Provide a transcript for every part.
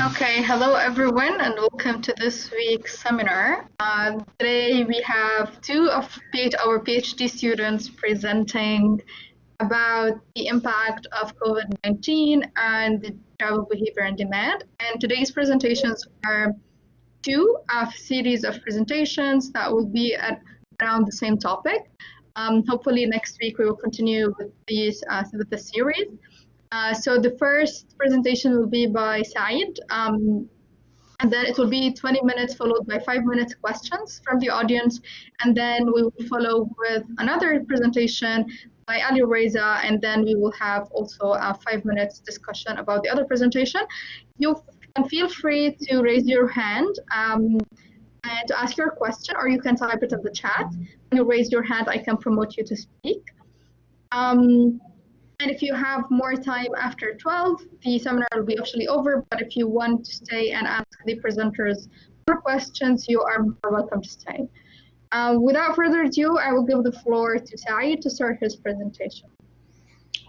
Okay, hello everyone, and welcome to this week's seminar. Today we have two of our PhD students presenting about the impact of COVID-19 and the travel behavior and demand. And today's presentations are two of a series of presentations that will be around the same topic. Hopefully next week we will continue with the series. So the first presentation will be by Saeed, and then it will be 20 minutes followed by 5 minutes questions from the audience, and then we will follow with another presentation by Alireza, and then we will have also a 5 minutes discussion about the other presentation. You can feel free to raise your hand and to ask your question, or you can type it in the chat. When you raise your hand, I can promote you to speak. And if you have more time after 12, the seminar will be officially over, but if you want to stay and ask the presenters more questions, you are more welcome to stay. Without further ado, I will give the floor to Saeed to start his presentation.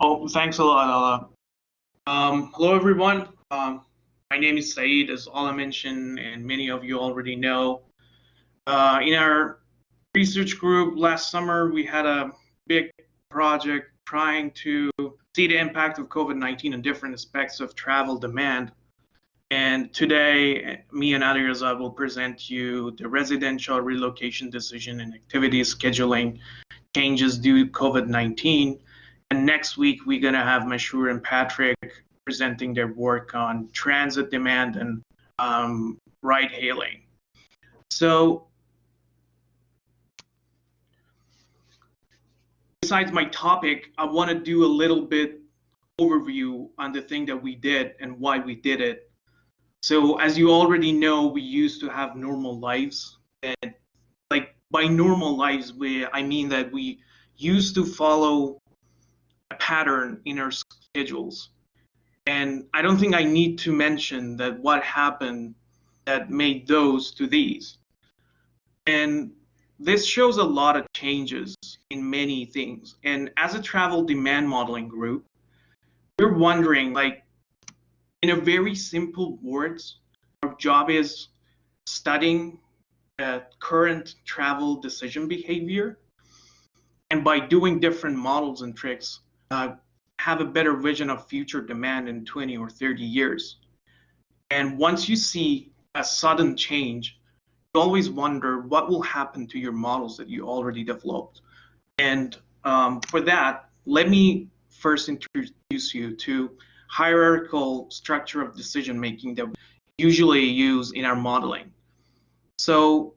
Oh, thanks a lot, Ala. Hello, everyone. My name is Saeed, as Ala mentioned, and many of you already know. In our research group last summer, we had a big project trying to see the impact of COVID-19 on different aspects of travel demand. And today, me and Alireza will present you the residential relocation decision and activity scheduling changes due to COVID-19. And next week, we're going to have Mashur and Patrick presenting their work on transit demand and ride hailing. So, besides my topic, I want to do a little bit overview on the thing that we did and why we did it. So as you already know, we used to have normal lives. And like by normal lives, I mean that we used to follow a pattern in our schedules. And I don't think I need to mention that what happened that made those to these. And this shows a lot of changes in many things. And as a travel demand modeling group, we're wondering, like, in a very simple words, our job is studying current travel decision behavior. And by doing different models and tricks, have a better vision of future demand in 20 or 30 years. And once you see a sudden change, you always wonder what will happen to your models that you already developed. And for that, let me first introduce you to hierarchical structure of decision making that we usually use in our modeling. So,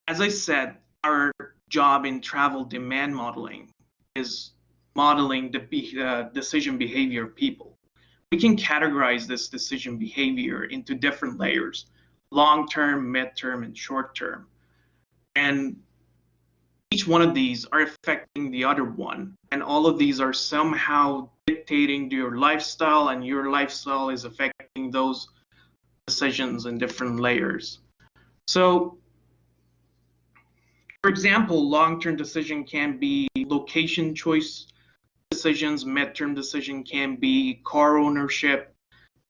as I said, our job in travel demand modeling is modeling the decision behavior of people. We can categorize this decision behavior into different layers: long-term, mid-term, and short-term. And each one of these are affecting the other one. And all of these are somehow dictating your lifestyle, and your lifestyle is affecting those decisions in different layers. So, for example, long-term decision can be location choice decisions, mid-term decision can be car ownership,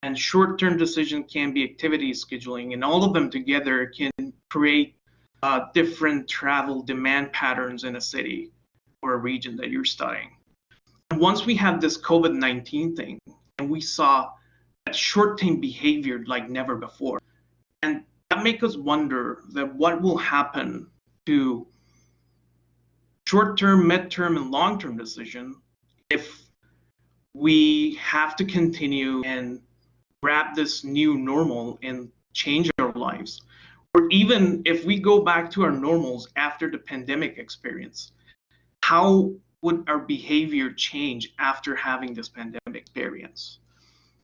and short-term decision can be activity scheduling, and all of them together can create different travel demand patterns in a city or a region that you're studying. And once we have this COVID-19 thing, and we saw that short-term behavior like never before, and that makes us wonder that what will happen to short-term, mid-term, and long-term decision if we have to continue and grab this new normal and change our lives. Or even if we go back to our normals after the pandemic experience, how would our behavior change after having this pandemic experience?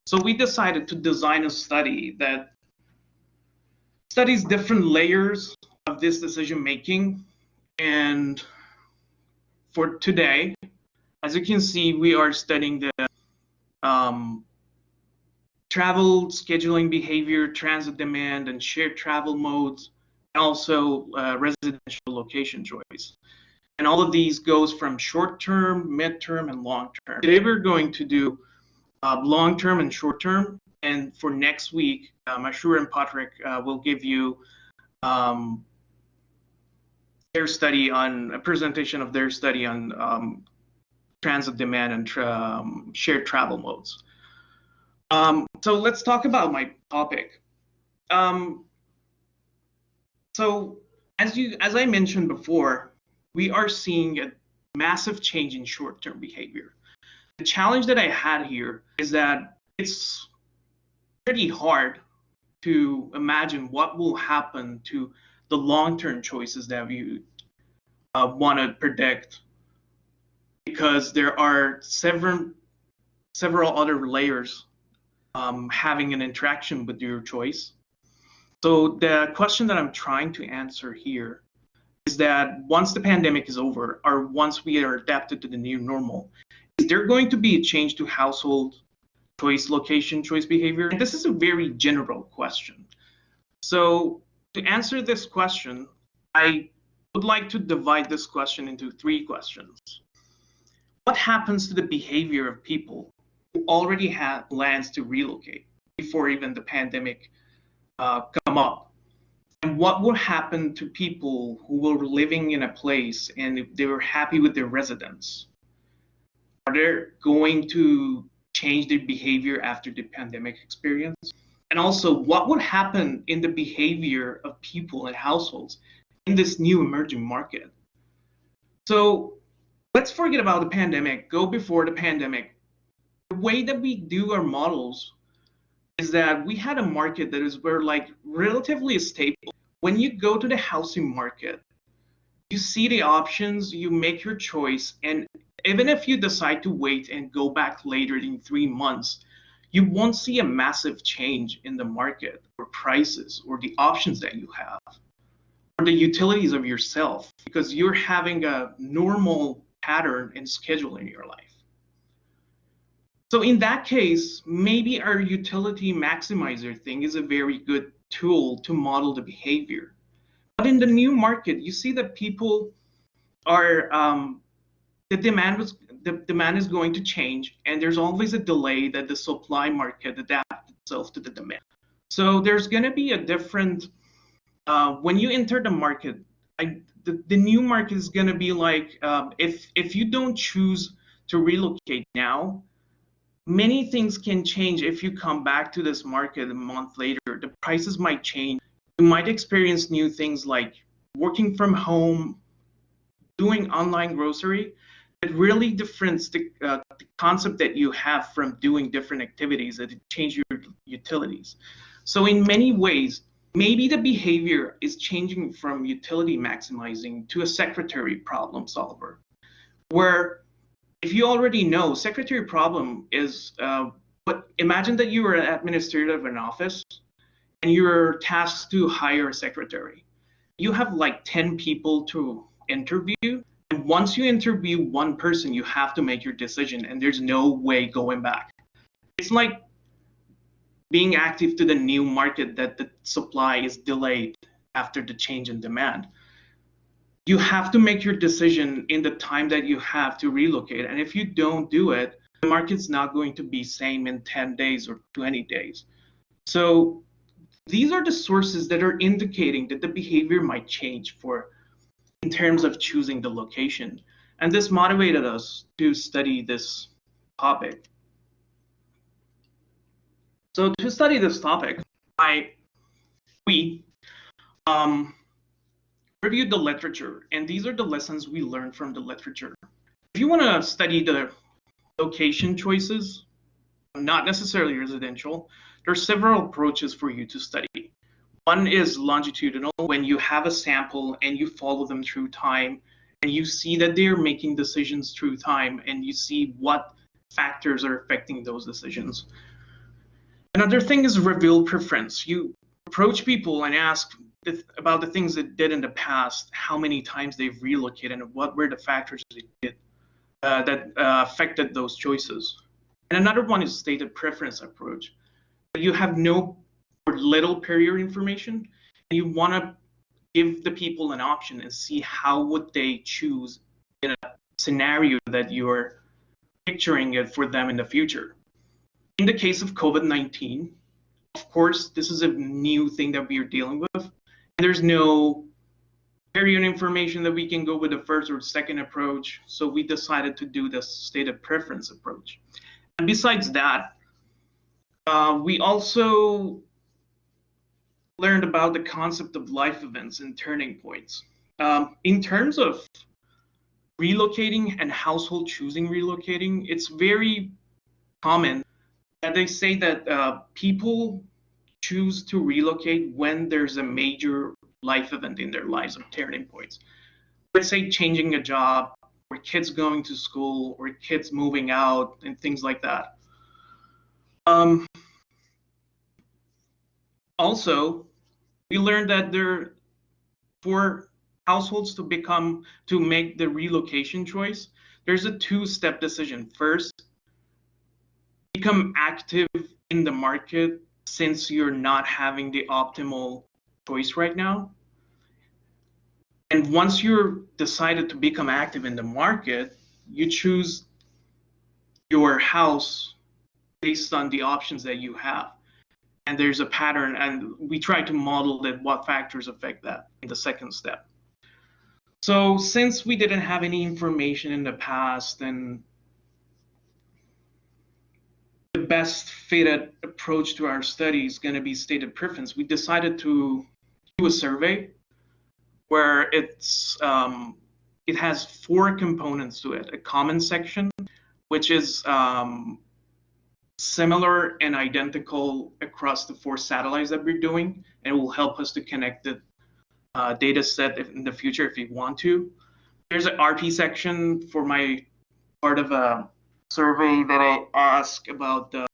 So we decided to design a study that studies different layers of this decision making. And for today, as you can see, we are studying the travel scheduling behavior, transit demand, and shared travel modes, and also residential location choice. And all of these goes from short-term, mid-term, and long-term. Today we're going to do long-term and short-term, And for next week, Ashur and Patrick will give you their study on a presentation of their study on transit demand and shared travel modes. So let's talk about my topic. So as I mentioned before, we are seeing a massive change in short-term behavior. The challenge that I had here is that it's pretty hard to imagine what will happen to the long-term choices that we want to predict, because there are several other layers having an interaction with your choice. So the question that I'm trying to answer here is that once the pandemic is over, or once we are adapted to the new normal, is there going to be a change to household choice, location choice behavior? And this is a very general question. So to answer this question, I would like to divide this question into 3 questions. What happens to the behavior of people who already have plans to relocate before even the pandemic come up? And what will happen to people who were living in a place and if they were happy with their residence? Are they going to change their behavior after the pandemic experience? And also, what would happen in the behavior of people and households in this new emerging market? So let's forget about the pandemic, go before the pandemic. The way that we do our models is that we had a market that is relatively stable. When you go to the housing market, you see the options, you make your choice, and even if you decide to wait and go back later in 3 months, you won't see a massive change in the market or prices or the options that you have or the utilities of yourself, because you're having a normal pattern and schedule in your life. So in that case, maybe our utility maximizer thing is a very good tool to model the behavior. But in the new market, you see that people are, the demand is going to change, and there's always a delay that the supply market adapts itself to the demand. So there's going to be a different, when you enter the market, the new market is going to be like, if you don't choose to relocate now, many things can change if you come back to this market a month later. The prices might change. You might experience new things like working from home, doing online grocery. It really different the concept that you have from doing different activities that change your utilities. So in many ways, maybe the behavior is changing from utility maximizing to a secretary problem solver, where if you already know, secretary problem is, but imagine that you are an administrator of an office and you're tasked to hire a secretary. You have like 10 people to interview. And once you interview one person, you have to make your decision and there's no way going back. It's like being active to the new market that the supply is delayed after the change in demand. You have to make your decision in the time that you have to relocate. And if you don't do it, the market's not going to be same in 10 days or 20 days. So these are the sources that are indicating that the behavior might change in terms of choosing the location. And this motivated us to study this topic. So to study this topic, we reviewed the literature, and these are the lessons we learned from the literature. If you want to study the location choices, not necessarily residential, there are several approaches for you to study. One is longitudinal, when you have a sample and you follow them through time, and you see that they're making decisions through time, and you see what factors are affecting those decisions. Another thing is reveal preference. You approach people and ask about the things they did in the past, how many times they've relocated, and what were the factors they did that affected those choices. And another one is stated preference approach. You have no or little prior information, and you want to give the people an option and see how would they choose in a scenario that you're picturing it for them in the future. In the case of COVID-19, of course, this is a new thing that we are dealing with. And there's no variant information that we can go with the first or second approach. So we decided to do the stated preference approach. And besides that, we also learned about the concept of life events and turning points. In terms of relocating and household choosing relocating, it's very common that they say that people choose to relocate when there's a major life event in their lives or turning points. Let's say changing a job, or kids going to school, or kids moving out, and things like that. Also, we learned that for households to make the relocation choice, there's a two-step decision. First, become active in the market since you're not having the optimal choice right now. And once you're decided to become active in the market, you choose your house based on the options that you have. And there's a pattern, and we try to model that what factors affect that in the second step. So since we didn't have any information in the past, and the best fitted approach to our study is going to be stated preference, we decided to do a survey where it has 4 components to it. A common section, which is similar and identical across the 4 satellites that we're doing, and it will help us to connect the data set in the future if you want to. There's an RP section for my part of a survey that I ask about the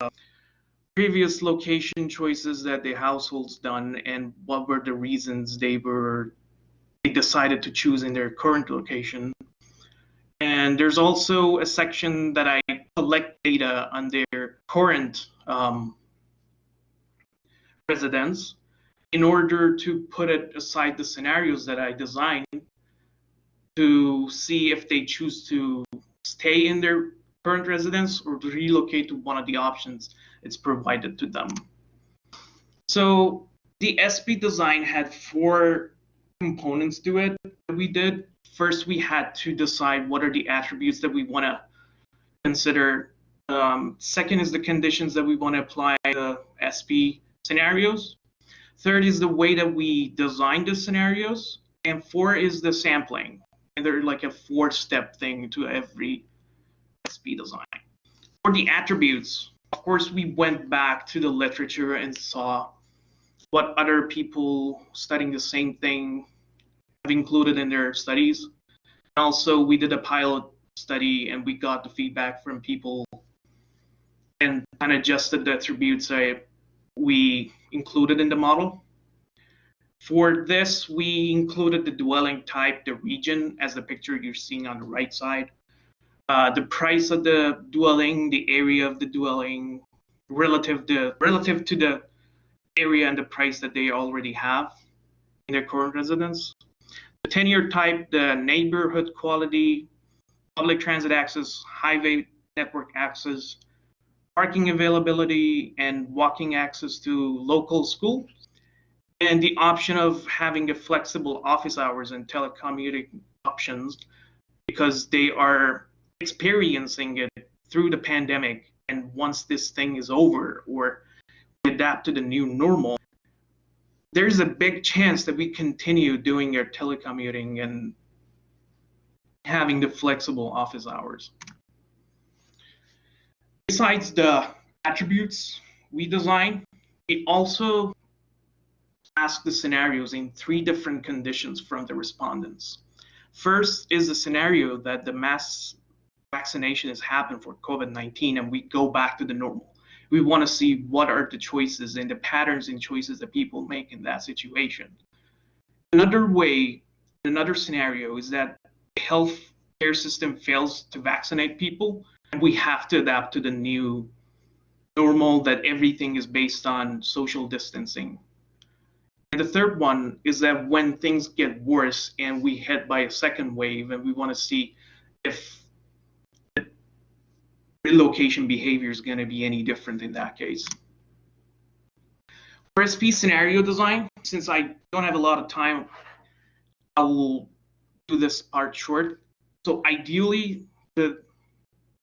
previous location choices that the households done and what were the reasons they decided to choose in their current location. And there's also a section that I collect data on their current residence in order to put it aside the scenarios that I designed to see if they choose to stay in their current residence or to relocate to one of the options it's provided to them. So the SP design had 4 components to it that we did. First, we had to decide what are the attributes that we want to consider. Second is the conditions that we want to apply the SP scenarios. Third is the way that we design the scenarios. And 4 is the sampling. And they're like a 4-step thing to every SP design. For the attributes, of course, we went back to the literature and saw what other people studying the same thing have included in their studies. And also, we did a pilot study and we got the feedback from people and adjusted the attributes that we included in the model. For this, we included the dwelling type, the region, as the picture you're seeing on the right side, the price of the dwelling, the area of the dwelling, relative to the area and the price that they already have in their current residence. The tenure type, the neighborhood quality, public transit access, highway network access, parking availability, and walking access to local schools, and the option of having a flexible office hours and telecommuting options because they are experiencing it through the pandemic. And once this thing is over or we adapt to the new normal, there's a big chance that we continue doing our telecommuting and having the flexible office hours. Besides the attributes we design, we also ask the scenarios in 3 different conditions from the respondents. First is the scenario that the mass vaccination has happened for COVID-19 and we go back to the normal. We want to see what are the choices and the patterns and choices that people make in that situation. Another scenario is that the health care system fails to vaccinate people and we have to adapt to the new normal that everything is based on social distancing. And the third one is that when things get worse and we hit by a second wave and we want to see if relocation behavior is going to be any different in that case. For SP scenario design, since I don't have a lot of time, I will do this part short. So ideally, the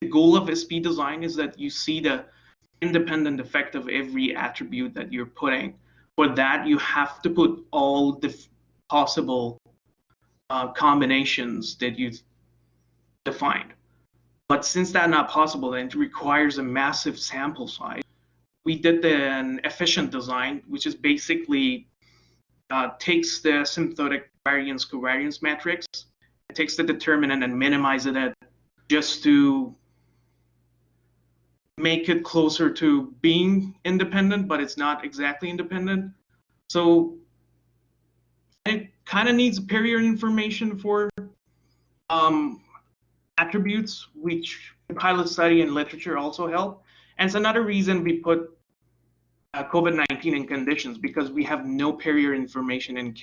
goal of SP design is that you see the independent effect of every attribute that you're putting. For that, you have to put all the possible combinations that you defined. But since that's not possible, then it requires a massive sample size. We did an efficient design, which is basically takes the asymptotic variance covariance matrix, it takes the determinant and minimizes it just to make it closer to being independent, but it's not exactly independent. So it kind of needs period information for attributes, which the pilot study and literature also help. And it's another reason we put COVID-19 in conditions, because we have no period information in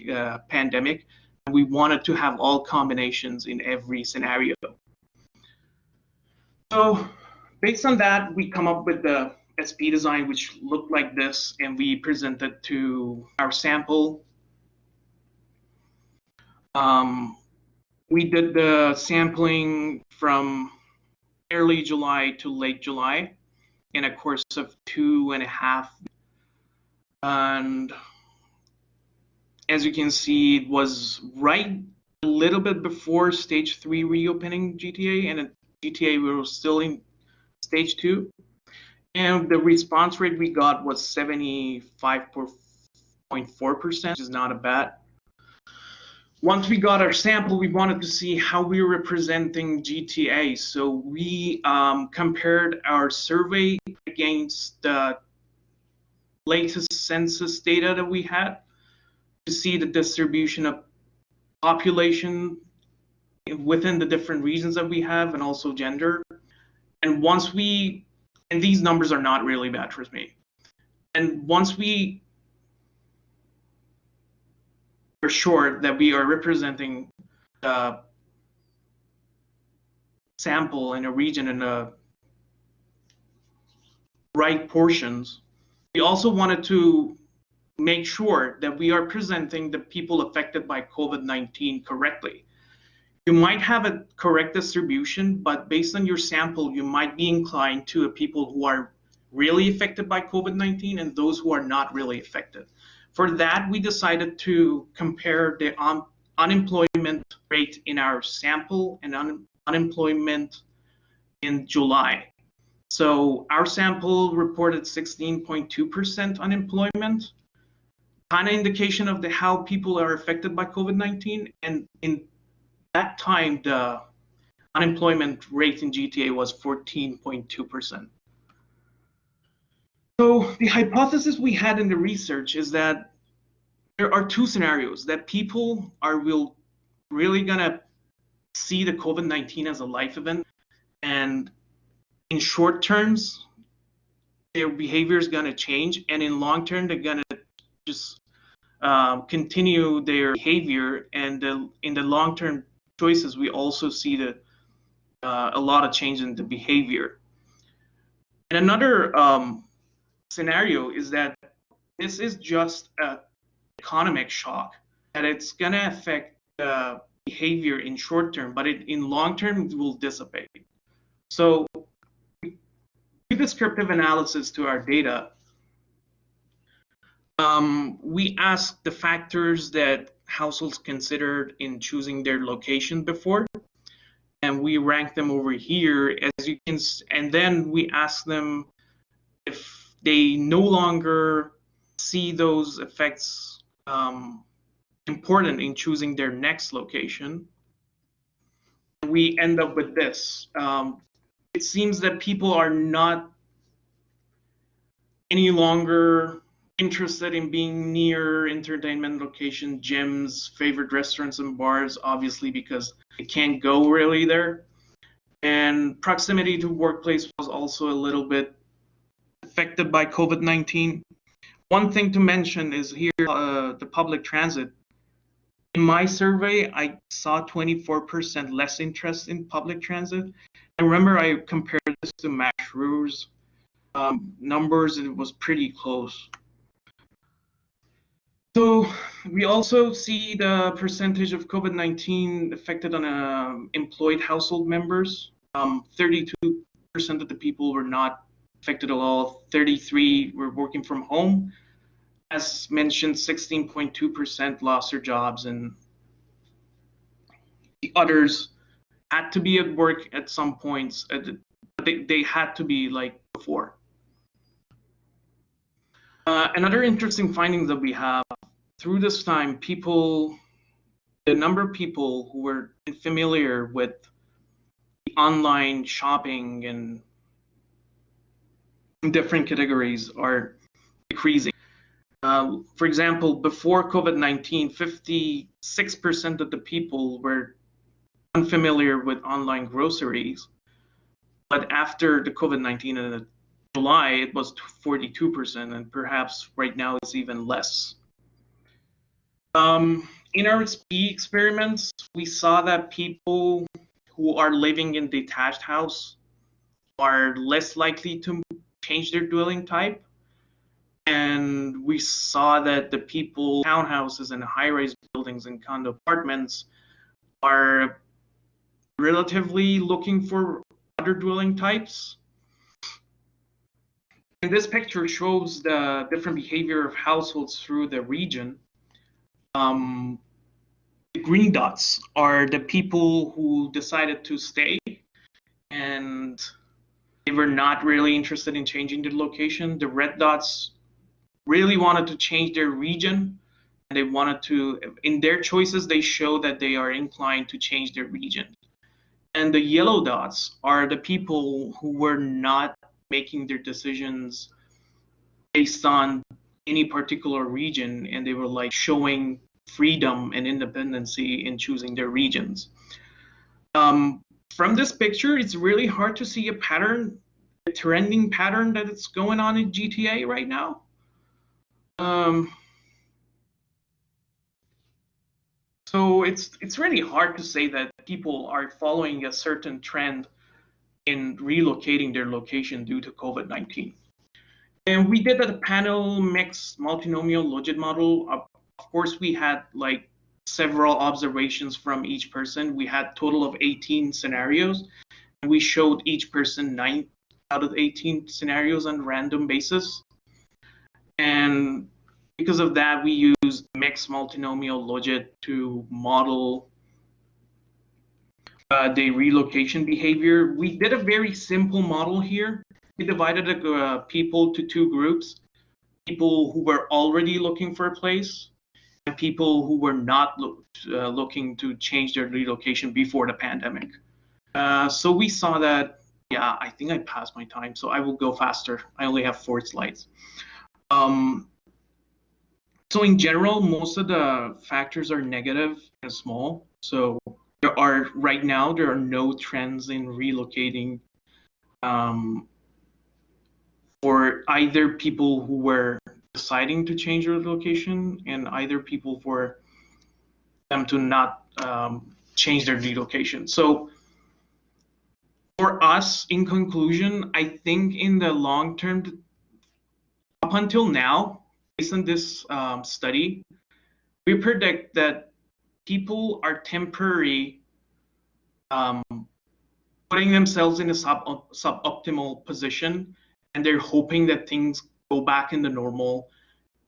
pandemic, and we wanted to have all combinations in every scenario. So based on that, we come up with the SP design, which looked like this, and we presented to our sample. We did the sampling from early July to late July in a course of 2.5. And as you can see, it was right a little bit before stage 3 reopening GTA, and at GTA we were still in stage 2. And the response rate we got was 75.4%, which is not a bad. Once we got our sample, we wanted to see how we were representing GTA. So we compared our survey against the latest census data that we had to see the distribution of population within the different regions that we have, and also gender. And once we, and these numbers are not really bad for me. And once we are sure that we are representing the sample in a region in the right portions, we also wanted to make sure that we are presenting the people affected by COVID-19 correctly. You might have a correct distribution, but based on your sample, you might be inclined to people who are really affected by COVID-19 and those who are not really affected. For that, we decided to compare the unemployment rate in our sample and unemployment in July. So our sample reported 16.2% unemployment, kind of indication of how people are affected by COVID-19. And in that time, the unemployment rate in GTA was 14.2%. So the hypothesis we had in the research is that there are two scenarios: that people are really gonna see the COVID-19 as a life event, and in short terms, their behavior is gonna change, and in long term, they're gonna just continue their behavior. And in the long term choices, we also see a lot of change in the behavior. And another scenario is that this is just an economic shock, that it's going to affect the behavior in short term, but in long term it will dissipate. So we do descriptive analysis to our data. We asked the factors that households considered in choosing their location before, and we rank them over here, as you can, and then we ask them if they no longer see those effects important in choosing their next location. We end up with this. It seems that people are not any longer interested in being near entertainment location, gyms, favorite restaurants and bars, obviously because they can't go really there. And proximity to workplace was also a little bit affected by COVID-19. One thing to mention is here the public transit. In my survey, I saw 24% less interest in public transit. I remember I compared this to Max Ruhr's numbers, and it was pretty close. So we also see the percentage of COVID-19 affected on employed household members. 32% of the people were not affected at all. 33 were working from home. As mentioned, 16.2% lost their jobs, and the others had to be at work at some points. They had to be like before. Another interesting finding that we have through this time, the number of people who were familiar with the online shopping and different categories are decreasing. For example, before COVID-19, 56% of the people were unfamiliar with online groceries, but after the COVID-19 in July, it was 42%, and perhaps right now it's even less. In our SPE experiments, we saw that people who are living in detached house are less likely to change their dwelling type. And we saw that the people in townhouses and high-rise buildings and condo apartments are relatively looking for other dwelling types. And this picture shows the different behavior of households through the region. The green dots are the people who decided to stay, and they were not really interested in changing their location. The red dots really wanted to change their region, and they wanted to, in their choices, they show that they are inclined to change their region. And the yellow dots are the people who were not making their decisions based on any particular region, and they were like showing freedom and independency in choosing their regions. From this picture, it's really hard to see a pattern, a trending pattern that it's going on in GTA right now. So it's really hard to say that people are following a certain trend in relocating their location due to COVID-19. And we did a panel mixed multinomial logit model. Of course, we had like several observations from each person. We had a total of 18 scenarios, and we showed each person 9 out of 18 scenarios on a random basis. And because of that, we used mixed multinomial logit to model the relocation behavior. We did a very simple model here. We divided the people to 2 groups: people who were already looking for a place and people who were not looking to change their relocation before the pandemic. So we saw that, yeah, I think I passed my time, so I will go faster. I only have 4 slides. So in general, most of the factors are negative and small. So right now, there are no trends in relocating for either people who were deciding to change their location and either people for them to not change their relocation. So for us, in conclusion, I think in the long term, up until now, based on this study, we predict that people are temporarily putting themselves in a suboptimal position, and they're hoping that things go back into normal,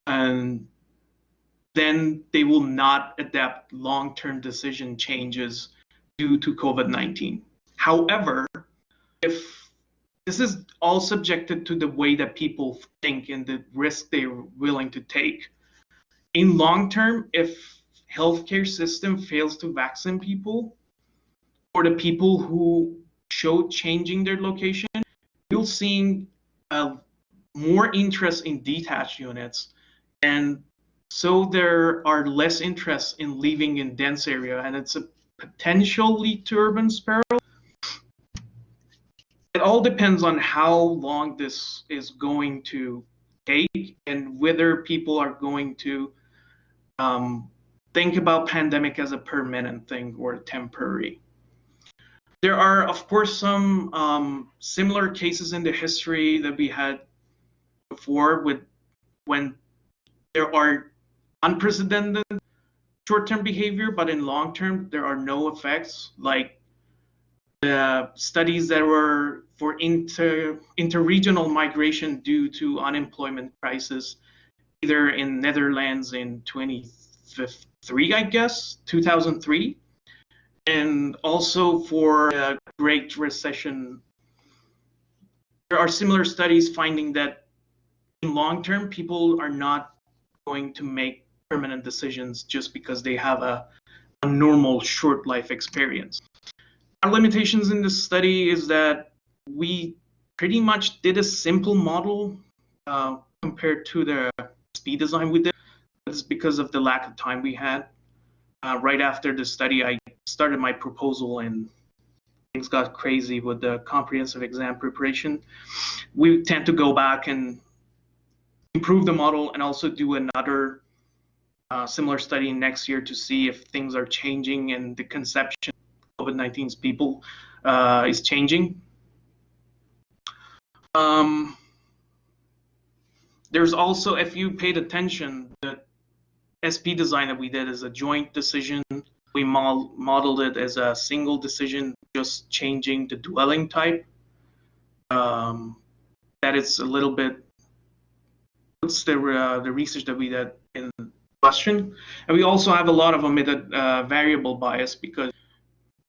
and then they will not adapt long-term decision changes due to COVID-19. However, if this is all subjected to the way that people think and the risk they're willing to take. In long term, if healthcare system fails to vaccinate people, or the people who show changing their location, you'll see more interest in detached units, and so there are less interest in living in dense area, and it's a potential lead to urban sprawl. It all depends on how long this is going to take and whether people are going to think about pandemic as a permanent thing or temporary. There are, of course, some similar cases in the history that we had before with when there are unprecedented short-term behavior, but in long-term there are no effects, like the studies that were for interregional migration due to unemployment crisis, either in Netherlands in 2003, I guess, 2003, and also for the Great Recession. There are similar studies finding that in long term, people are not going to make permanent decisions just because they have a normal short life experience. Our limitations in this study is that we pretty much did a simple model compared to the speed design we did. It's because of the lack of time we had. Right after the study, I started my proposal and things got crazy with the comprehensive exam preparation. We tend to go back and improve the model and also do another similar study next year to see if things are changing and the conception of COVID-19's people is changing. There's also, if you paid attention, the SP design that we did is a joint decision. We modeled it as a single decision, just changing the dwelling type. That is a little bit, what's the research that we did in question. And we also have a lot of omitted variable bias because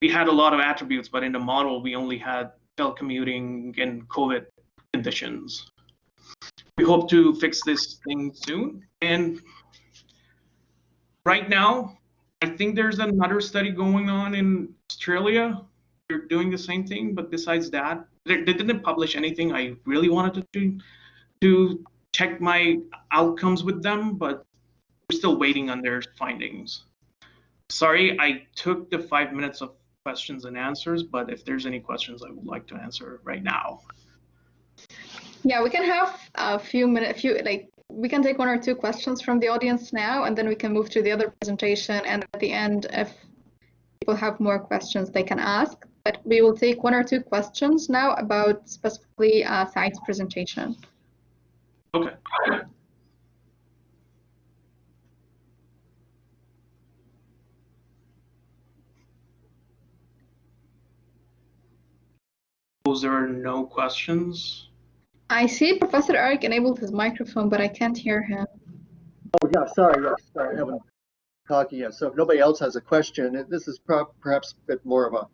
we had a lot of attributes, but in the model, we only had telecommuting and COVID conditions. We hope to fix this thing soon. And right now, I think there's another study going on in Australia. They're doing the same thing, but besides that, they didn't publish anything. I really wanted to check my outcomes with them, but we're still waiting on their findings. Sorry, I took the 5 minutes of questions and answers, but if there's any questions, I would like to answer right now. Yeah, we can have a few minutes, we can take 1 or 2 questions from the audience now, and then we can move to the other presentation. And at the end, if people have more questions, they can ask. But we will take 1 or 2 questions now about specifically Saeed's presentation. Okay. There are no questions. I see Professor Eric enabled his microphone, but I can't hear him. Oh, yeah, sorry, I haven't talking yet. So if nobody else has a question, this is perhaps a bit more of a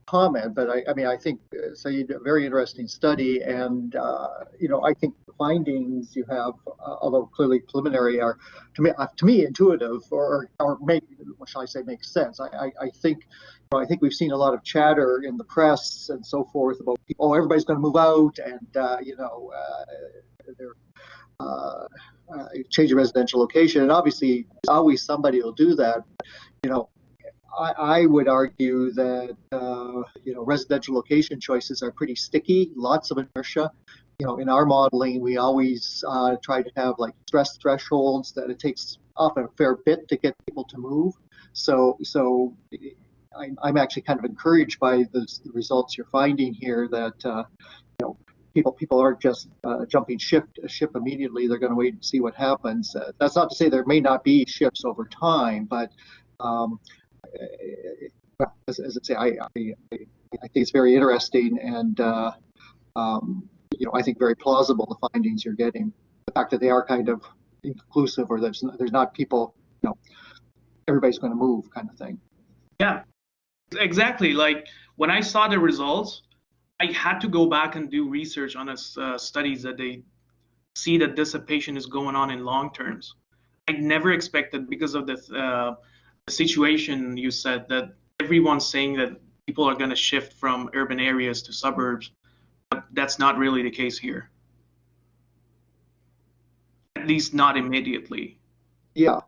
comment, but I mean, I think Saeed, a very interesting study, and I think the findings you have, although clearly preliminary, are to me intuitive, or make, what shall I say, makes sense. I think we've seen a lot of chatter in the press and so forth about people, oh, everybody's going to move out, and they're change of residential location, and obviously always somebody will do that. I would argue that residential location choices are pretty sticky, lots of inertia. In our modeling, we always try to have like stress thresholds that it takes often a fair bit to get people to move. So I'm actually kind of encouraged by the results you're finding here that people aren't just jumping ship immediately. They're going to wait and see what happens. That's not to say there may not be shifts over time, but as I say, I think it's very interesting, and I think very plausible, the findings you're getting. The fact that they are kind of inconclusive, or there's not people, everybody's going to move kind of thing. Yeah, exactly. Like when I saw the results, I had to go back and do research on studies that they see that dissipation is going on in long terms. I never expected, because of the situation you said, that everyone's saying that people are going to shift from urban areas to suburbs, but that's not really the case here. At least not immediately. Yeah.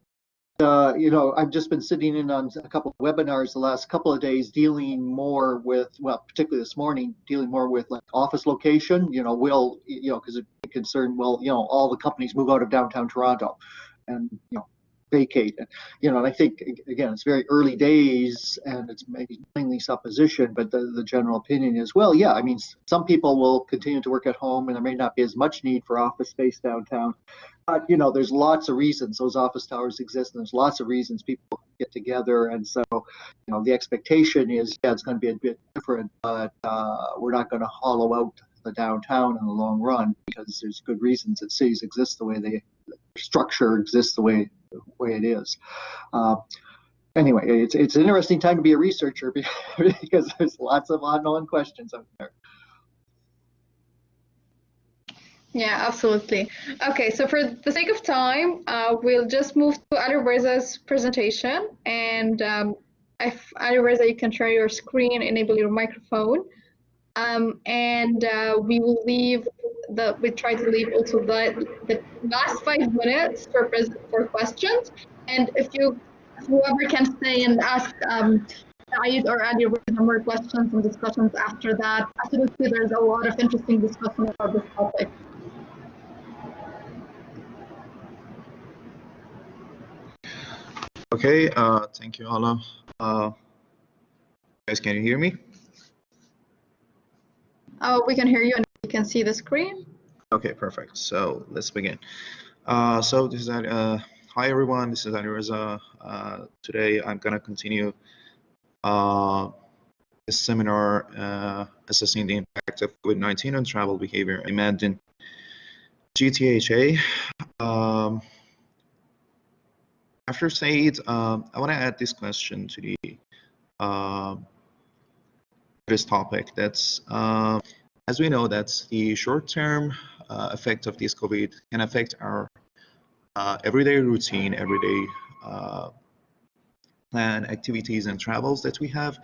I've just been sitting in on a couple of webinars the last couple of days, dealing more with, well, particularly this morning, dealing more with like office location. Because it's concerned, well, all the companies move out of downtown Toronto, and vacate. And I think again it's very early days and it's mainly supposition, but the general opinion is, well, yeah, I mean, some people will continue to work at home and there may not be as much need for office space downtown. But there's lots of reasons those office towers exist, and there's lots of reasons people get together. And so, the expectation is, yeah, it's going to be a bit different, but we're not going to hollow out the downtown in the long run because there's good reasons that cities exist the way their structure exists the way it is. Anyway, it's an interesting time to be a researcher because there's lots of unknown questions out there. Yeah, absolutely. Okay, so for the sake of time, we'll just move to Alireza's presentation. And if Alireza, you can share your screen, enable your microphone. And we will we try to leave also the last 5 minutes for questions. And whoever can stay and ask Saeed or Alireza more questions and discussions after that. Absolutely, there's a lot of interesting discussion about this topic. Okay, thank you, Hala. Guys, can you hear me? Oh, we can hear you and you can see the screen. Okay, perfect. So let's begin. So this is hi everyone. This is Alireza. Today I'm gonna continue this seminar assessing the impact of COVID-19 on travel behavior. Imagine GTHA. After Saeed, I want to add this question to the this topic. That's as we know, that's the short-term effect of this COVID can affect our everyday routine, everyday plan, activities, and travels that we have.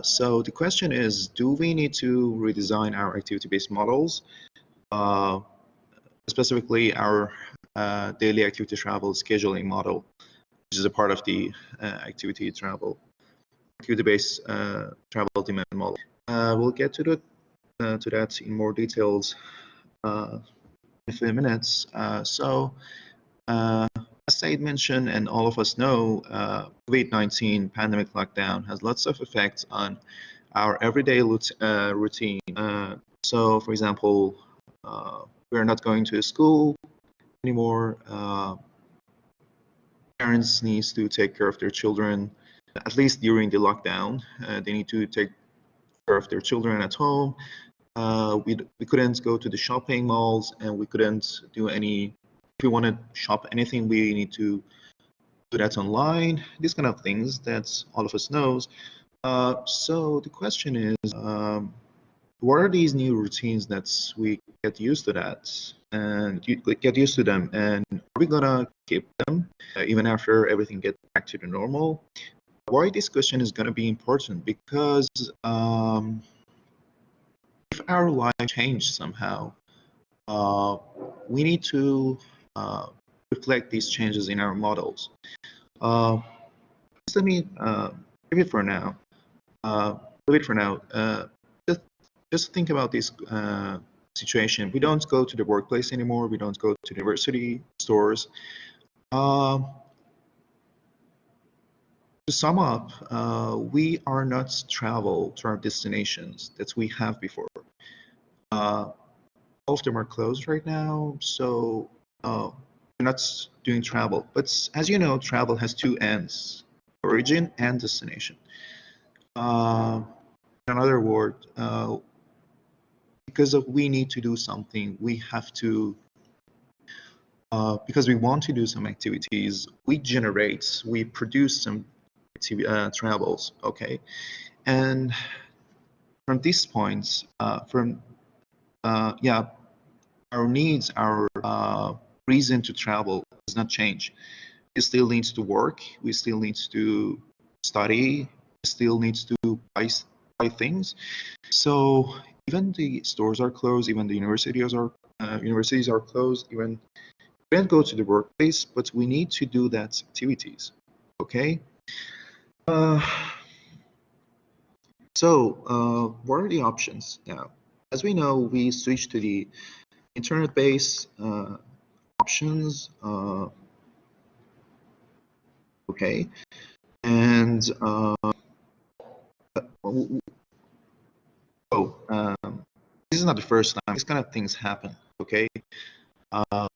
So the question is, do we need to redesign our activity-based models, specifically our daily activity travel scheduling model, which is a part of the activity-based travel demand model. We'll get to that in more details in a few minutes. So, as Saeed mentioned, and all of us know, COVID-19 pandemic lockdown has lots of effects on our everyday routine. So, for example, we're not going to school anymore. Parents need to take care of their children, at least during the lockdown. They need to take care of their children at home. We couldn't go to the shopping malls, and we couldn't do any. If we want to shop anything, we need to do that online. These kind of things that all of us knows. So the question is, what are these new routines that we get used to that and get used to them, and are we gonna keep them even after everything gets back to the normal? Why this question is gonna be important? Because if our life changed somehow, we need to reflect these changes in our models. Let me leave it for now. Just think about this situation. We don't go to the workplace anymore. We don't go to the university, stores. To sum up, we are not travel to our destinations that we have before. All of them are closed right now, so we're not doing travel. But as you know, travel has two ends, origin and destination. In another word, because we need to do something, we have to, because we want to do some activities, we produce some travels, okay? And from these points, our needs, our reason to travel does not change. We still need to work, we still need to study, we still need to buy things. So even the stores are closed, even the universities are closed, even we can't go to the workplace, but we need to do that activities, okay? So what are the options now? As we know, we switched to the internet-based options. okay? And this is not the first time these kind of things happen, okay?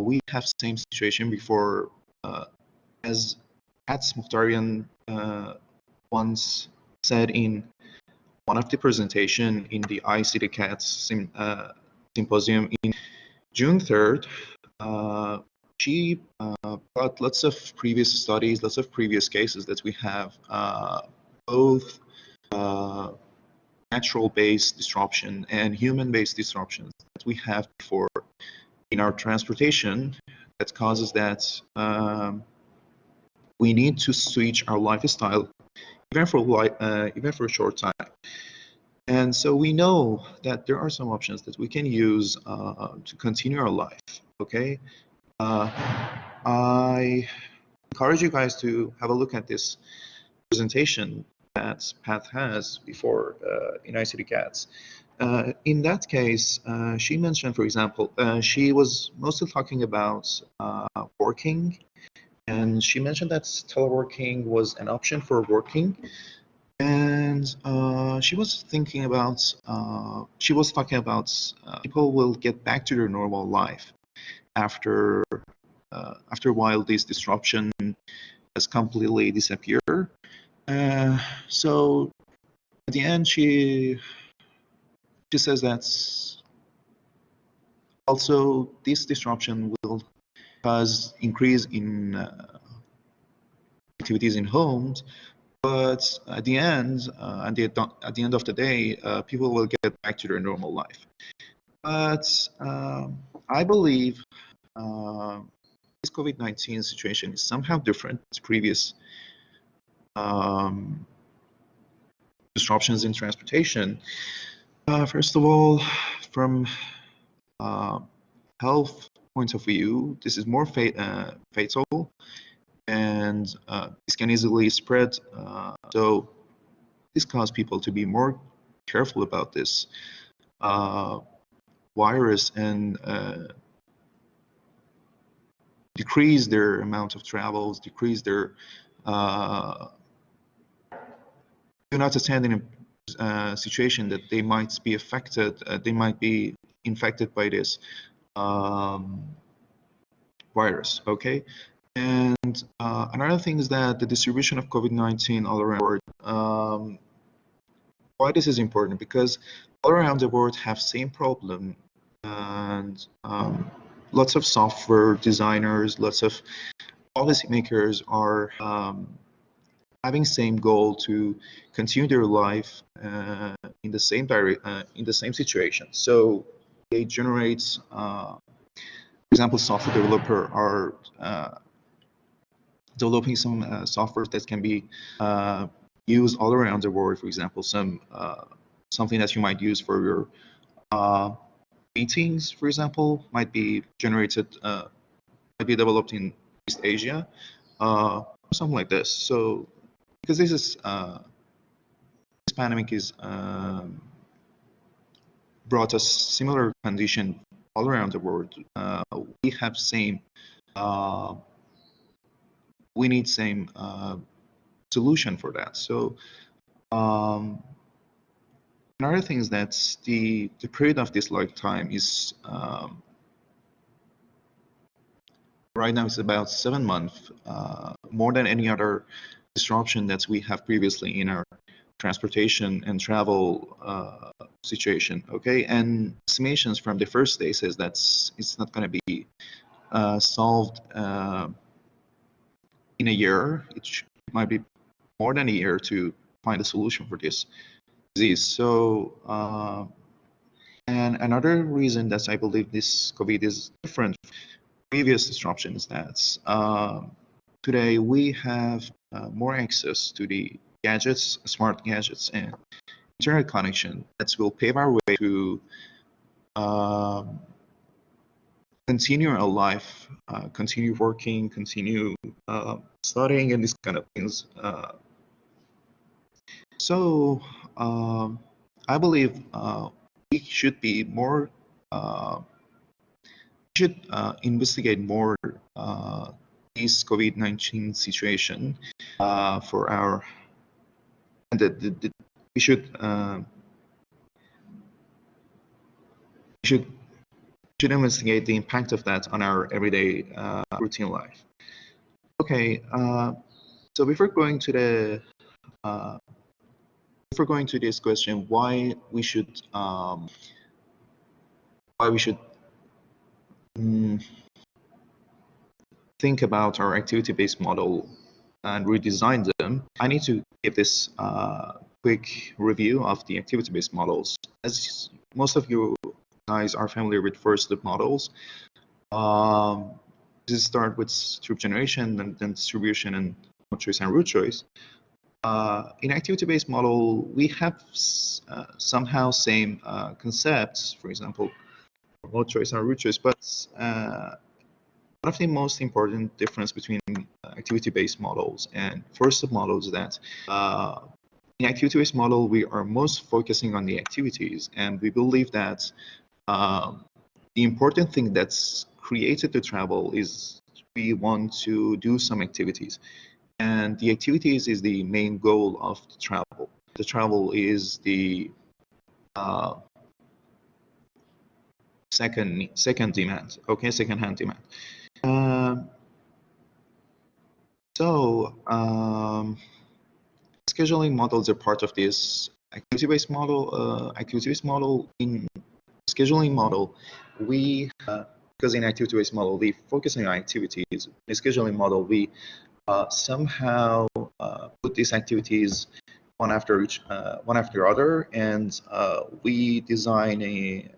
We have the same situation before, as Muhtarian once said in one of the presentation in the ICT-CAT symposium in June 3rd. She brought lots of previous studies, lots of previous cases that we have, both natural-based disruption and human-based disruptions that we have before in our transportation that causes that we need to switch our lifestyle even for a short time. And so we know that there are some options that we can use to continue our life, okay? I encourage you guys to have a look at this presentation that Pat has before in ICT-CATs. In that case, she mentioned, for example, she was mostly talking about working, and she mentioned that teleworking was an option for working. And she was thinking about, she was talking about people will get back to their normal life after a while this disruption has completely disappeared. So at the end, she says that also this disruption will cause increase in activities in homes, but at the end, at the end of the day, people will get back to their normal life. But I believe this COVID-19 situation is somehow different to previous disruptions in transportation. First of all, from health point of view, this is more fatal, and this can easily spread. So this causes people to be more careful about this virus and decrease their amount of travels, decrease their do not attend in a situation that they might be affected, they might be infected by this virus, okay? And another thing is that the distribution of COVID-19 all around the world. Why this is important? Because all around the world have same problem, and lots of software designers, lots of policymakers are having same goal to continue their life in the same situation. So they generate, for example, software developer are developing some software that can be used all around the world. For example, something that you might use for your meetings, for example, might be generated, might be developed in East Asia, something like this. So because this is this pandemic is brought us similar condition all around the world, we have same. We need same solution for that. So another thing is that the period of this lifetime is right now it's about 7 months, more than any other disruption that we have previously in our transportation and travel situation. Okay, and estimations from the first day says that it's not going to be solved in a year. It might be more than a year to find a solution for this disease. So, and another reason that I believe this COVID is different from previous disruptions, that today we have more access to the gadgets, smart gadgets, and internet connection that will pave our way to continue our life, continue working, continue studying, and these kind of things. So I believe we should be more, investigate more this COVID-19 situation for our, and we should investigate the impact of that on our everyday routine life. Okay, so before going to this question, why we should think about our activity-based model and redesign them, I need to give this quick review of the activity-based models. As most of you guys are familiar with first-loop models, this start with group generation and then distribution and mode choice and root choice. In activity-based model, we have somehow same concepts, for example, mode choice and root choice, but one of the most important difference between activity-based models and first-loop models is that in activity-based model, we are most focusing on the activities, and we believe that the important thing that's created the travel is we want to do some activities, and the activities is the main goal of the travel. The travel is the second demand, okay, second-hand demand. Scheduling models are part of this activity-based model. Activity-based model, in scheduling model, we because in activity-based model we focus on activities. In scheduling model, we somehow put these activities one after other, and we design a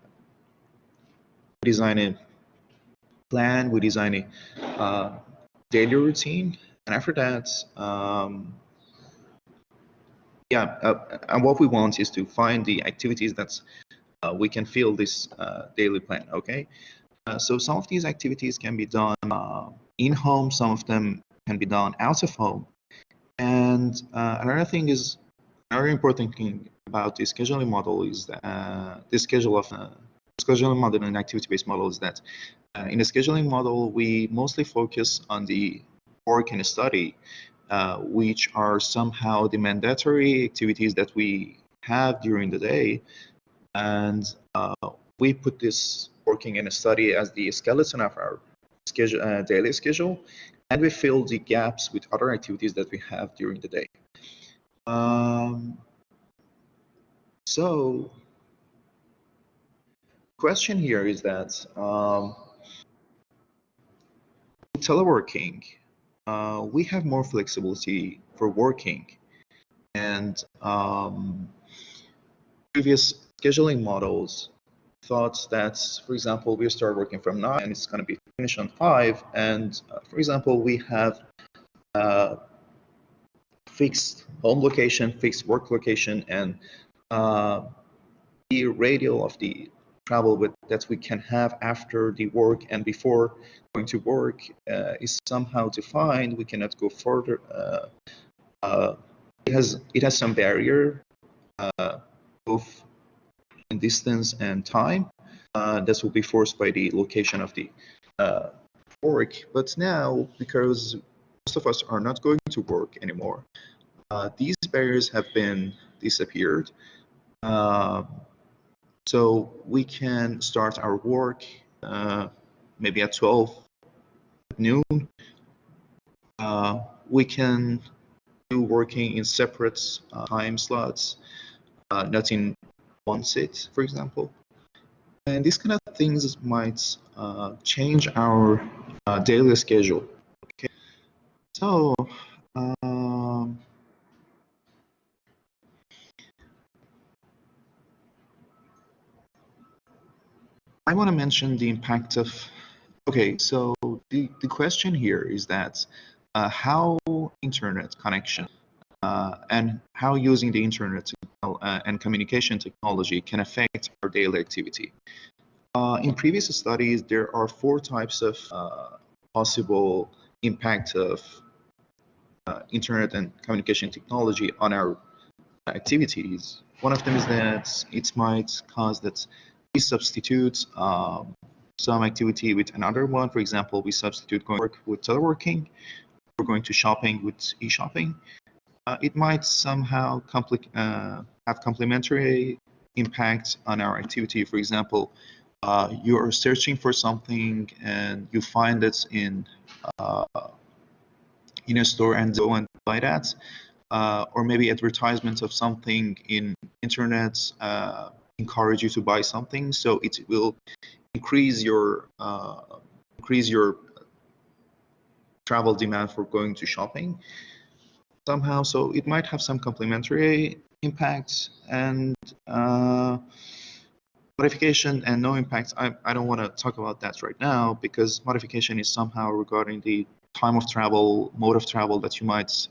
plan, we design a daily routine, and after that, and what we want is to find the activities that we can fill this daily plan. Okay, so some of these activities can be done in home, some of them can be done out of home, and another important thing about the scheduling model is that the scheduling model and activity-based model is that in the scheduling model, we mostly focus on the work and study, which are somehow the mandatory activities that we have during the day, and we put this working and study as the skeleton of our daily schedule, and we fill the gaps with other activities that we have during the day. So question here is that teleworking, we have more flexibility for working, and previous scheduling models thought that, for example, we start working from 9 and it's going to be finished on 5, and for example, we have fixed home location, fixed work location, and the radial of the travel that we can have after the work and before going to work is somehow defined. We cannot go further. It has some barrier, both in distance and time. That will be forced by the location of the work. But now, because most of us are not going to work anymore, these barriers have been disappeared. So we can start our work maybe at 12 noon. We can do working in separate time slots, not in one sit, for example. And these kind of things might change our daily schedule. Okay, so I want to mention the impact of. Okay, so the question here is that how internet connection and how using the internet and communication technology can affect our daily activity. In previous studies, there are 4 types of possible impact of internet and communication technology on our activities. One of them is that it might cause that we substitute some activity with another one. For example, we substitute going to work with teleworking, we're going to shopping with e-shopping, it might somehow have complementary impact on our activity. For example, you are searching for something and you find it in a store and go and buy that, or maybe advertisements of something in internet encourage you to buy something, so it will increase your travel demand for going to shopping somehow. So it might have some complementary impacts, and modification and no impacts. I don't want to talk about that right now, because modification is somehow regarding the time of travel, mode of travel that you might,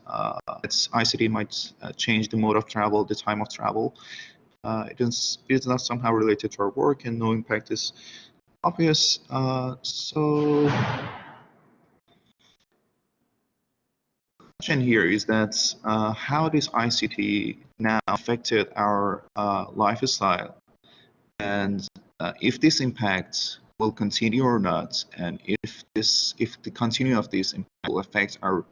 ICT might change the mode of travel, the time of travel. It is not somehow related to our work, and no impact is obvious. So the question here is that how does ICT now affected our lifestyle, and if this impact will continue or not, and if the continue of this impact will affect our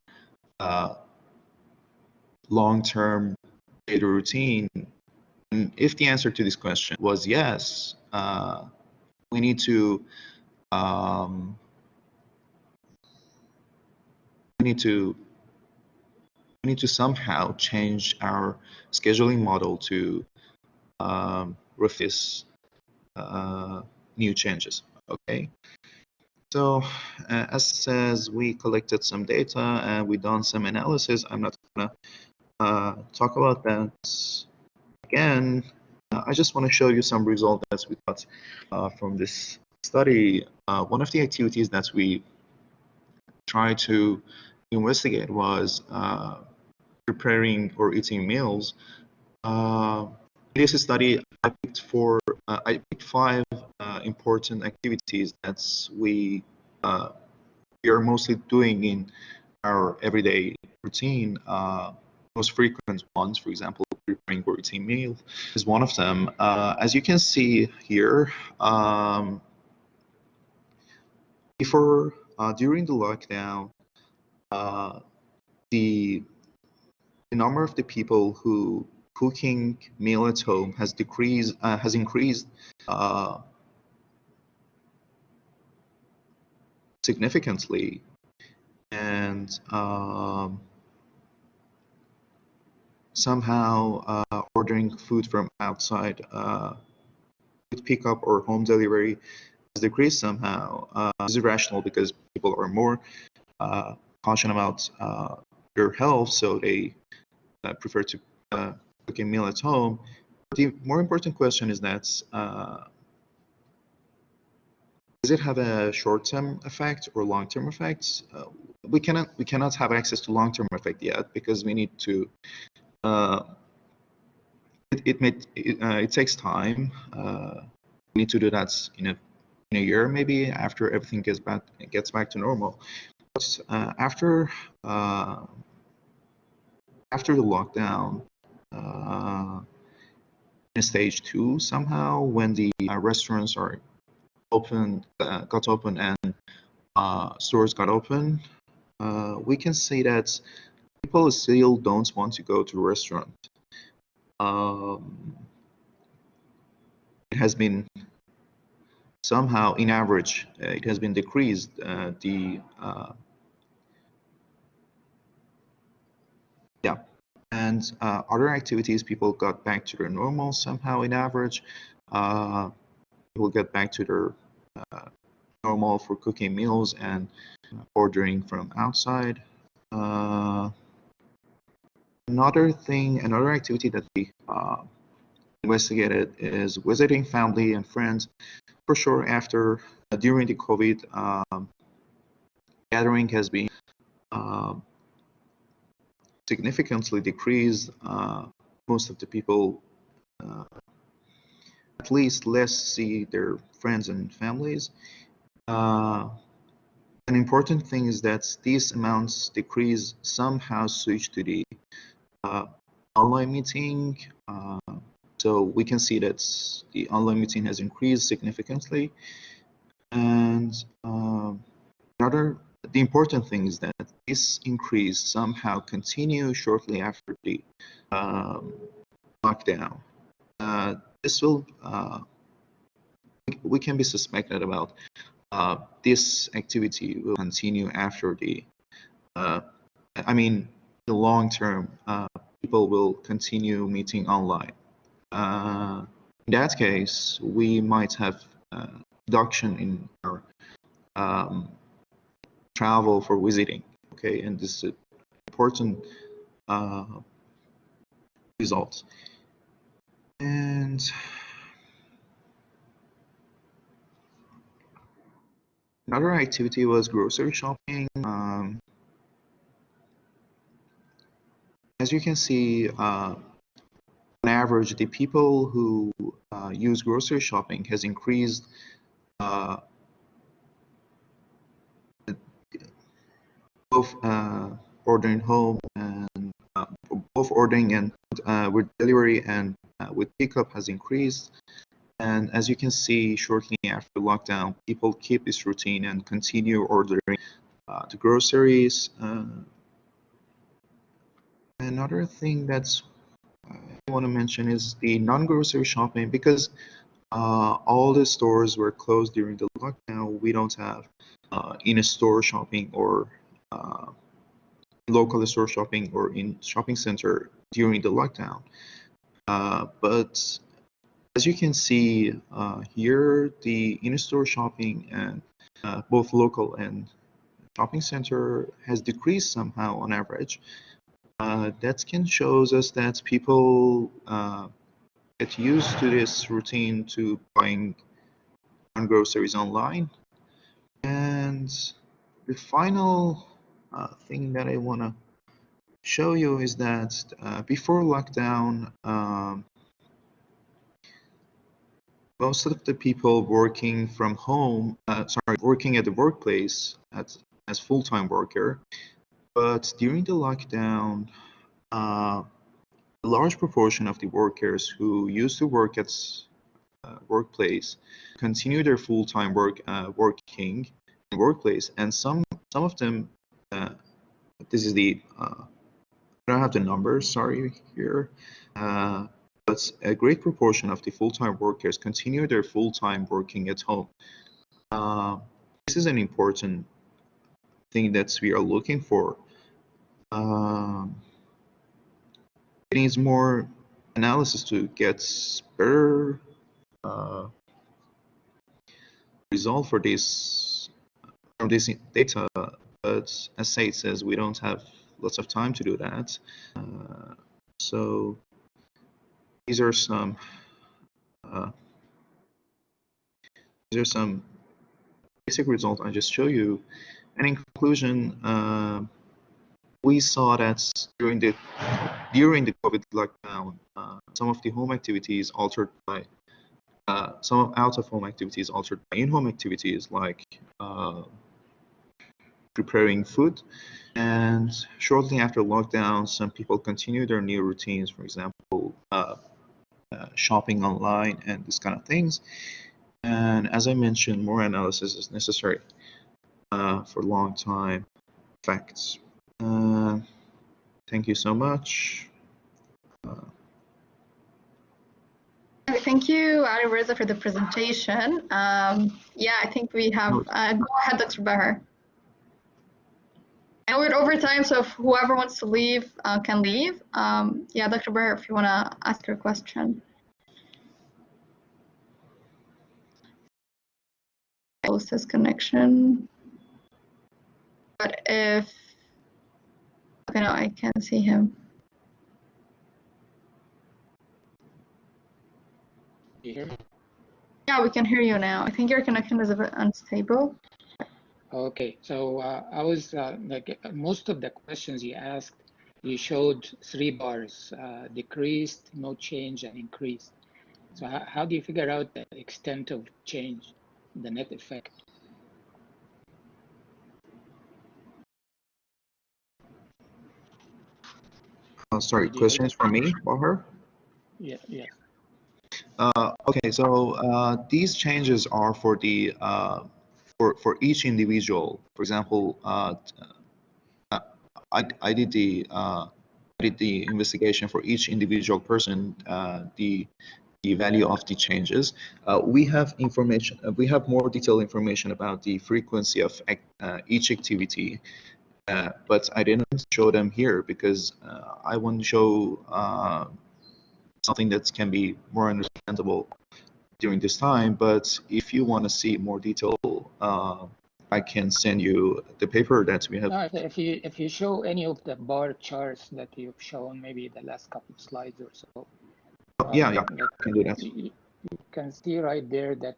long-term daily routine. And if the answer to this question was yes, we need to somehow change our scheduling model to reflect new changes. Okay. So as it says, we collected some data and we done some analysis. I'm not gonna talk about that again. I just want to show you some results that we got from this study. One of the activities that we tried to investigate was preparing or eating meals. In this study, I picked 5 important activities that we are mostly doing in our everyday routine. Most frequent ones, for example, preparing or eating meal is one of them. As you can see here, during the lockdown, the number of the people who cooking meal at home has increased significantly, and somehow ordering food from outside with pickup or home delivery has decreased somehow. This is irrational because people are more cautious about their health, so they prefer to cook a meal at home. But the more important question is that does it have a short-term effect or long-term effects? We cannot have access to long-term effect yet, because we need to. It takes time. We need to do that in a year, maybe, after everything gets back to normal. But after the lockdown, in stage 2, somehow, when the restaurants are got open and stores got open, we can see that people still don't want to go to a restaurant. It has been somehow, in average, it has been decreased. And other activities, people got back to their normal somehow, in average. People get back to their normal for cooking meals and ordering from outside. Another activity that we investigated is visiting family and friends. For sure, during the COVID, gathering has been significantly decreased. Most of the people at least less see their friends and families. An important thing is that these amounts decrease somehow switch to the online meeting. So we can see that the online meeting has increased significantly. And another the important thing is that this increase somehow continues shortly after the lockdown. This will we can be suspected about this activity will continue after the the long term. People will continue meeting online. In that case, we might have reduction in our travel for visiting. Okay, and this is an important result. And another activity was grocery shopping. As you can see, on average, the people who use grocery shopping has increased both ordering home and both ordering and with delivery and with pickup has increased. And as you can see, shortly after lockdown, people keep this routine and continue ordering the groceries. Another thing that's I want to mention is the non-grocery shopping, because all the stores were closed during the lockdown. We don't have in-store shopping or local store shopping or in shopping center during the lockdown. But as you can see here, the in-store shopping and both local and shopping center has decreased somehow on average. That can shows us that people get used to this routine to buying groceries online. And the final thing that I want to show you is that before lockdown, most of the people working from home, working at the workplace as full-time worker, but during the lockdown, a large proportion of the workers who used to work at workplace continue their full-time working in workplace, and some of them, this is the I don't have the numbers, sorry here, but a great proportion of the full-time workers continue their full-time working at home. This is an important thing that we are looking for. It needs more analysis to get better result for this from this data, but as Saeed says, we don't have lots of time to do that. So these are some basic results I just show you. And in conclusion, we saw that during the COVID lockdown, some of the home activities altered by some out-of-home activities altered by in-home activities like preparing food. And shortly after lockdown, some people continue their new routines, for example, shopping online and this kind of things. And as I mentioned, more analysis is necessary for long-time effects. Thank you so much. Thank you, Alireza, for the presentation. Yeah, I think we have, go ahead, Dr. Bahar. And we're over time, so if whoever wants to leave can leave. Yeah, Dr. Bahar, if you want to ask your question. Close his connection. But if, okay, no, I can't see him. You hear me? Yeah, we can hear you now. I think your connection is a bit unstable. Okay, so I was like most of the questions you asked, you showed 3 bars: decreased, no change, and increased. So how do you figure out the extent of change, the net effect? Sorry, questions for me, Bahar? Yeah, yes. Okay, so these changes are for the for each individual. For example, I did the investigation for each individual person, the value of the changes. We have information. We have more detailed information about the frequency of each activity, but I didn't show them here because I want to show something that can be more understandable during this time. But if you want to see more detail, I can send you the paper that we have. No, if you show any of the bar charts that you've shown, maybe the last couple of slides or so. Yeah, I like can do that. you can see right there that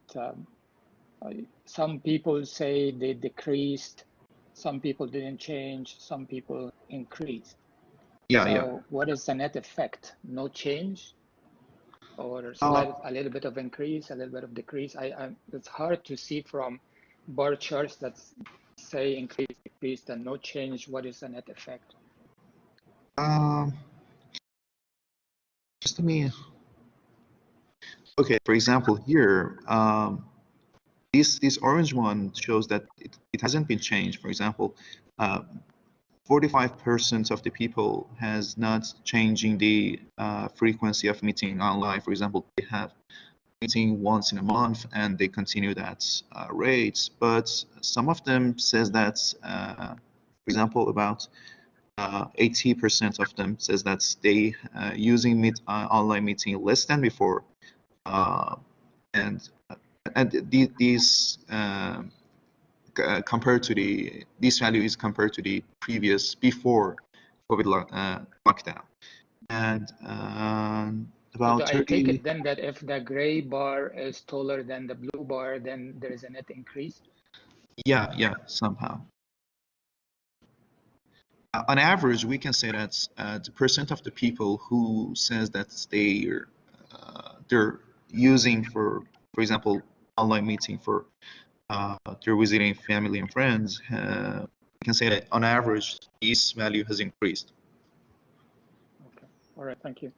some people say they decreased, some people didn't change, some people increased. Yeah, So what is the net effect? No change, or a little bit of increase, a little bit of decrease? It's hard to see from bar charts that say increase, decrease, and no change. What is the net effect? Just let me. Okay, for example, here, this orange one shows that it hasn't been changed. For example, 45% of the people has not changing the frequency of meeting online. For example, they have meeting once in a month and they continue that rate. But some of them says that, for example, about 80% of them says that they using online meeting less than before, and these compared to this value is compared to the previous before COVID lockdown, and about So I 30. take it then that if the gray bar is taller than the blue bar, then there is a net increase. Yeah, somehow. On average, we can say that the percent of the people who says that they're using for example, online meeting for they're visiting family and friends, we can say that on average, this value has increased. Okay, all right, thank you.